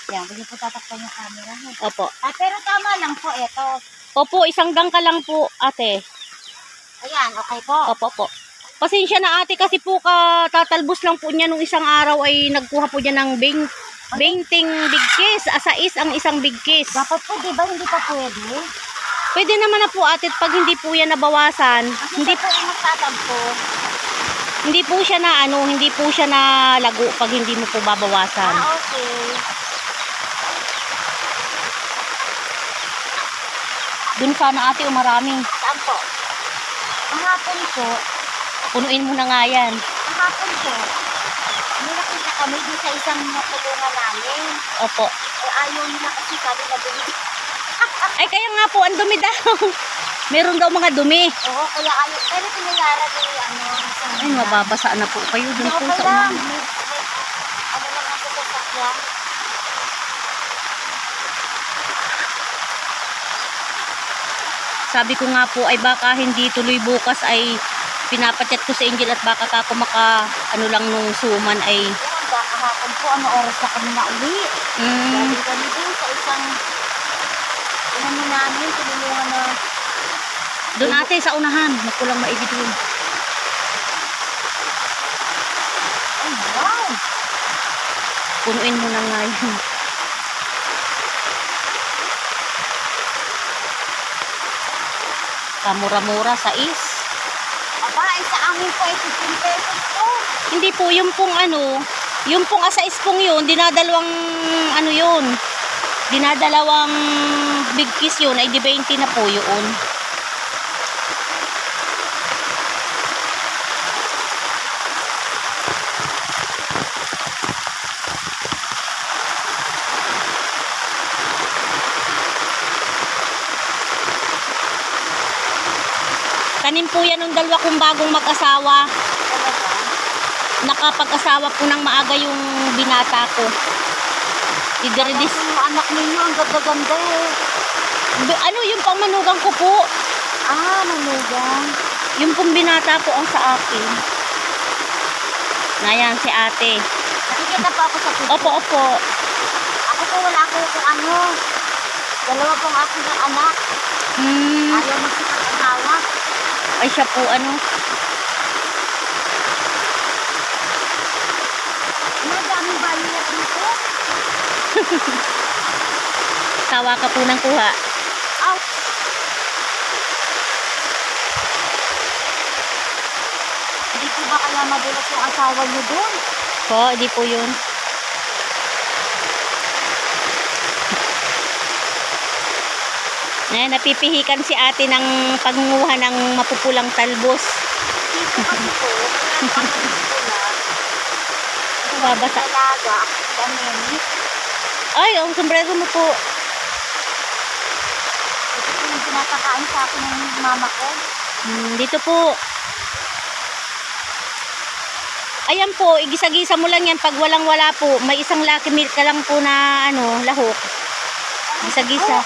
Yan, hindi po tatakpan yung camera. Opo. Pero tama lang po, eto. Opo, isang dangka lang po, ate. Ayan, okay po. Opo po. Pasensya na ate kasi po tatalbos lang po niya nung isang araw ay nagkuha po niya ng 20 bigkis. Asais ang isang bigkis. Dapat po, di ba, hindi pa pwede? Pwede naman na po ate pag hindi po yan nabawasan. Hindi po yung magtatampo. Hindi po siya na hindi po siya na lago pag hindi mo po babawasan. Okay. Dun sana ate maraming. Saan po? Ang hapon po. Punuin mo na nga yan. Ang hapon po. May nakita kami dun sa isang natulungan namin. Opo. Ay, ayaw nila kasi sabi na dumi. Ay kaya nga po, ang dumi daw. Meron daw mga dumi. Oo, kaya ayaw. Pero pinayara din Ay, mababasa na po kayo dun po sa lang. umaga. Ano lang ang sasakyan? Sabi ko nga po ay baka hindi tuloy bukas ay pinapachat ko sa Angel at baka kako lang nung suman ay Kahapon po, ano oras na kami na uli? Galing kami din sa isang namin, tinulungan na doon ate sa unahan, makulang maigi doon. ay wow! Punuin mo na nga yun. Kamura-mura sa Aba, ay sa amin po ay 15 pesos po. Hindi po, yung pong asais pong yun, dinadalawang yun. Dinadalawang big kiss yun, ay di 20 na po yun. Tanim po yan ng dalawa kong bagong mag-asawa. Talaga? Nakapag-asawa po ng maaga yung binata ko. Idridis. Yung anak ninyo, ang ganda-ganda eh. Yung pang manugang ko po. Manugang. Yung pong binata po ang sa akin. Ngayon si ate. Nakikita pa ako sa picture. Opo, opo. Ako po wala ako kung dalawa pong aking anak. Ayaw magsipag-asawa. Ay siya po Daming bayulat dito. Tawa ka po ng kuha. Aw! Hindi po ba kaya madulas yung asawa niyo doon? Po, di po yun. Ngayon, napipihikan si ate ng pangunguha ng mapupulang talbos. Dito kasi po, Babasa. talaga, ganyan. Ay, ang sombrero mo po. Ito po yung pinatakain sa akin ng mama ko. Dito po. Ayan po, igisa-gisa mo lang yan. Pag walang-wala po, may isang lucky milk ka lang po na lahok. Gisa-gisa.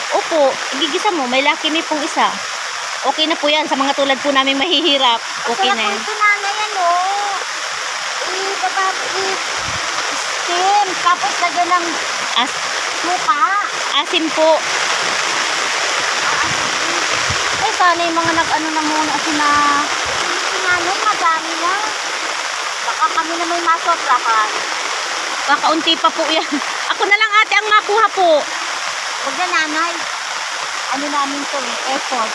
Opo, igigisa mo. May lucky milk pong isa. Okay na po yan. Sa mga tulad po namin mahihirap. Okay na yan. Ito na yan, oh. Steam. Tapos lagyan ng suka. Asim po. Eh, sana yung mga na muna kasi na sinanay, madami na. Baka kami na may masobrahan. Kakaunti pa po yan. Ako na lang ate ang makuha po. Huwag na nanay. Ano namin to effort.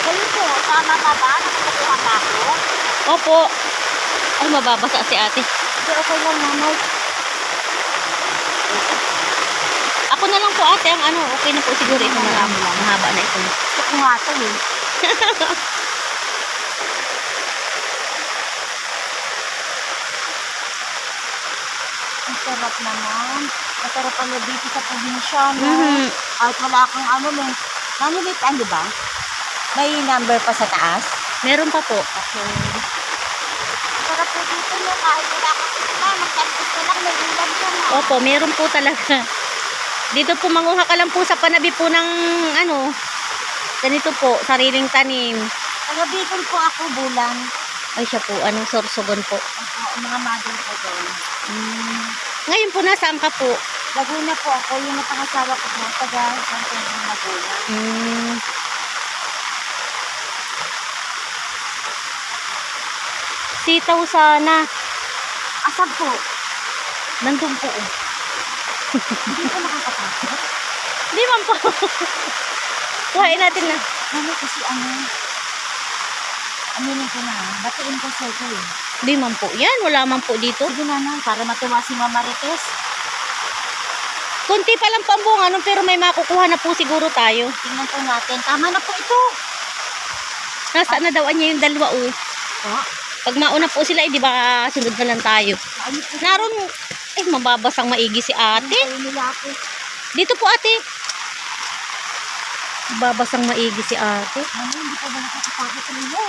Kayo po, tama ba ba? Nakakuha pa ako? Opo. Ay, mababasa si ate. Hindi, okay lang nanay. Ako na lang po ate ang okay na po siguro ito na lang. Mahaba na ito. Gusto ko nga ito eh. Ang sarap naman. Masarap pala dito sa probinsya, no? Kahit wala kang nanilipan, di ba? May number pa sa taas? Meron pa po. Okay. Masarap po dito, no? Kahit wala kang isla, magtalpos ka lang, may ulam ka na. Opo, meron po talaga. Dito po manguha ka lang po sa panabi po ng ganito po, sariling tanim. Tagabitin po ako bulan. Ay siya po, sorsogon po. Mga mother ko doon. Ngayon po, nasaan ka po? Laguna po ako, yung napangasawa ko po, taga San Pedro, Laguna. Sitaw sana. Asan po? Nandun po. Oh. Hindi ko nakakapasok. Di man po. Kuhain natin na. Ano kasi aminin ko na, batiin ko sa'yo ko eh. Di man po. Yan, wala man po dito. Sige nanay, para matuwa si Mama Marites. Kunti pa lang po ang bunga nun, pero may makukuha na po siguro tayo. Tingnan po natin, tama na po ito. Nasaan na daw niya yung dalawa, oh. Oh, Pag mauna po sila, di ba sunod na lang tayo. ayun po. Naroon, mababasang maigi si ate. Ayun nila ako. Dito po, ate. Babasang maigi si ate. Ano, hindi pa ba nakakapagod ko nila?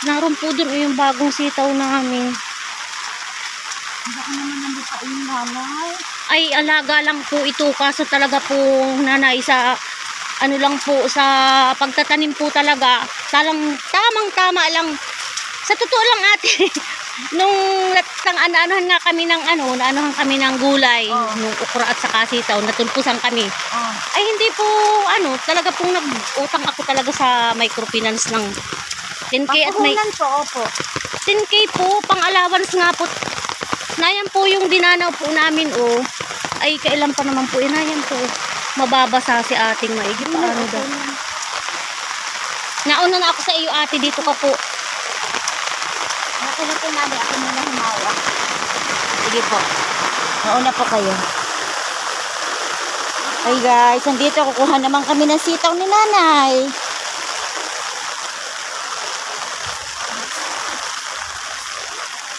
Naroon po doon yung bagong sitaw namin. Hindi ako naman nandipain nanay. Ay, alaga lang po ito. Kaso talaga po, nanay, sa ano lang po, sa pagtatanim po talaga. Tamang-tama lang. Sa totoo lang, ate, nung anuhan nga kami ng naanuhan kami ng gulay, Oh. nung ukra at saka sitaw, natulpusan kami. Oh, Ay, hindi po, talaga pong nag-utang ako talaga sa microfinance ng 10K at may papuhunan po, opo. 10K po, pang allowance nga po. Nayan po yung dinanaw po namin, oh. Ay, kailan pa naman po, nayan po. Mababasa si ating maigi. Paano daw? Nauna na ako sa iyo, ate, dito ka po. Ako na po nanay, ako muna humawa. Sige po. Mauna po kayo. Ay guys, andito kukuha naman kami ng sitaw ni nanay.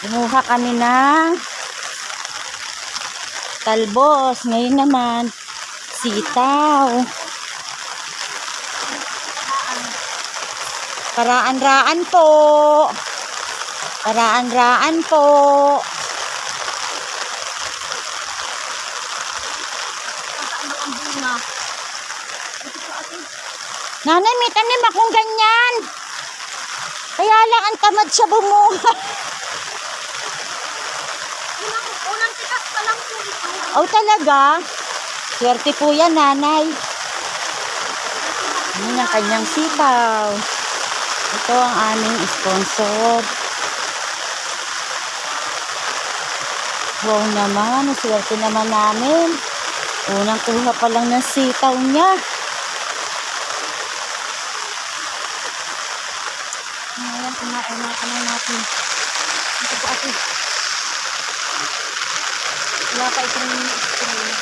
Kumuha kami ng talbos. Ngayon naman, sitaw. Paraan-raan po. Paraan-raan po. Nanay, may tanim akong ganyan. Kaya lang ang tamad siya bumuha. Unang tikas pa lang po ito. Oh, talaga? Swerte po yan, nanay. Yan ang kanyang sitaw. Ito ang aming sponsor. Wow naman, swerte naman namin. Unang kuha pa lang ng sitaw niya. Ngayon, kumain natin. Ito po ate. Wala pa itong spray.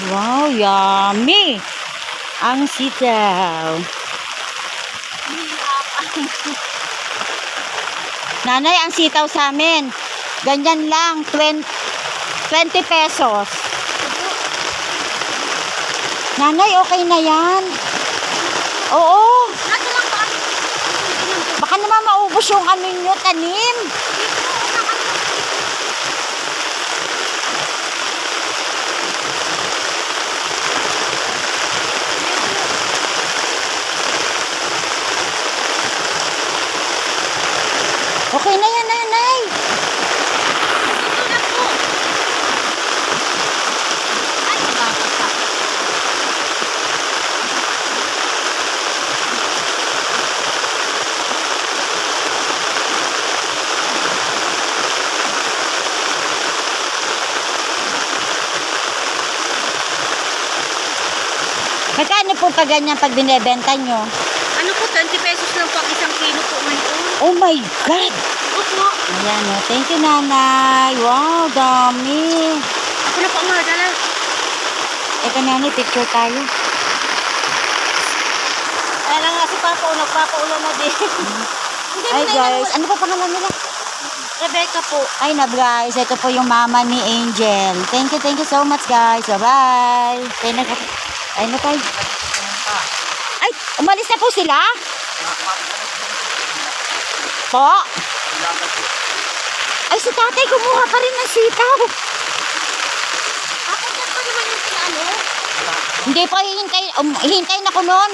Wow, yummy! Ang sitaw. Nanay, ang sitaw sa amin, ganyan lang, 20 pesos. Nanay, okay na yan. Oo. Baka naman maubos yung ano nyo, tanim. Okay na yan, nanay. Magkano po pa ganyan pag binebenta nyo? Ano po, 20 pesos lang po ang isang kilo po ngayon. Oh my God! Opo. Ayan o. Thank you, nanay. Wow, dami. Ako na po ang madala. Ito, nanay, picture tayo. Kaya lang nga si Papa, nagpapaulan na din. Hindi Ay, mo na guys. Ano pa pangalan nila? Rebecca po. Ay, guys. Ito po yung mama ni Angel. Thank you so much, guys. Bye-bye. Ay, na tayo. Ay, umalis na po sila? Po? Ay, si tatay kumuha pa rin ng sitaw. Ako dyan pa naman yung ano? Hindi pa, hihintay na ko nun.